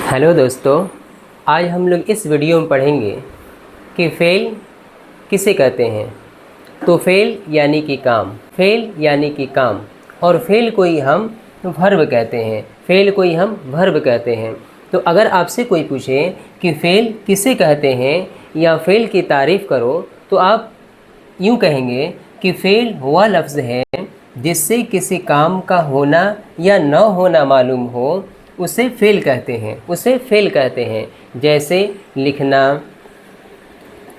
Hello दोस्तों, आज हम लोग इस वीडियो में पढ़ेंगे कि फ़ेल किसे कहते हैं। तो फ़ेल यानी कि काम, फ़ेल यानी कि काम, और फ़ेल को ही हम वर्ब कहते हैं। फ़ेल को ही हम वर्ब कहते हैं। तो अगर आपसे कोई पूछे कि फ़ेल किसे कहते हैं या फ़ेल की तारीफ़ करो, तो आप यूँ कहेंगे कि फ़ेल वह लफ्ज़ है जिससे किसी काम का होना या न होना मालूम हो, उसे फ़ेल कहते हैं, उसे फ़ेल कहते हैं। जैसे लिखना,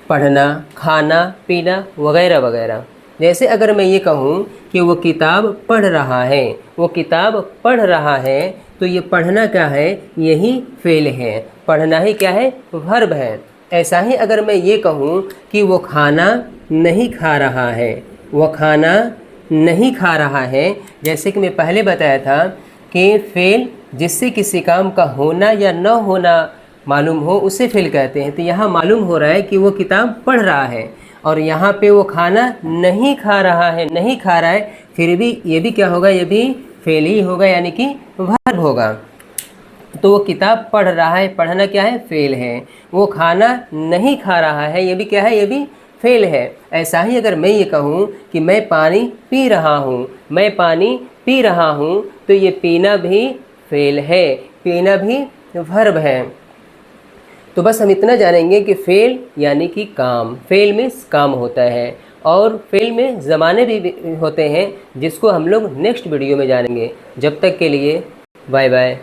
पढ़ना, खाना, पीना वगैरह वगैरह। जैसे अगर मैं ये कहूँ कि वो किताब पढ़ रहा है, वो किताब पढ़ रहा है, तो ये पढ़ना क्या है? यही फ़ेल है। पढ़ना ही क्या है? वर्ब है। ऐसा ही अगर मैं ये कहूँ कि वो खाना नहीं खा रहा है, वो खाना नहीं खा रहा है, जैसे कि मैं पहले बताया था कि फ़ेल जिससे किसी काम का होना या न होना मालूम हो, उसे फ़ेल कहते हैं। तो यहाँ मालूम हो रहा है कि वो किताब पढ़ रहा है, और यहाँ पे वो खाना नहीं खा रहा है, नहीं खा रहा है, फिर भी ये भी क्या होगा? ये भी फ़ेल ही होगा, यानी कि वर्ब होगा। तो वो किताब पढ़ रहा है, पढ़ना क्या है? फ़ेल है। वो खाना नहीं खा रहा है, ये भी क्या है? ये भी फ़ेल है। ऐसा ही अगर मैं ये कहूँ कि मैं पानी पी रहा हूँ, मैं पानी पी रहा हूँ, तो ये पीना भी फ़ेल है, पीना भी वर्ब है। तो बस हम इतना जानेंगे कि फ़ेल यानी कि काम, फ़ेल मीन्स काम होता है, और फ़ेल में ज़माने भी होते हैं, जिसको हम लोग नेक्स्ट वीडियो में जानेंगे। जब तक के लिए बाय बाय।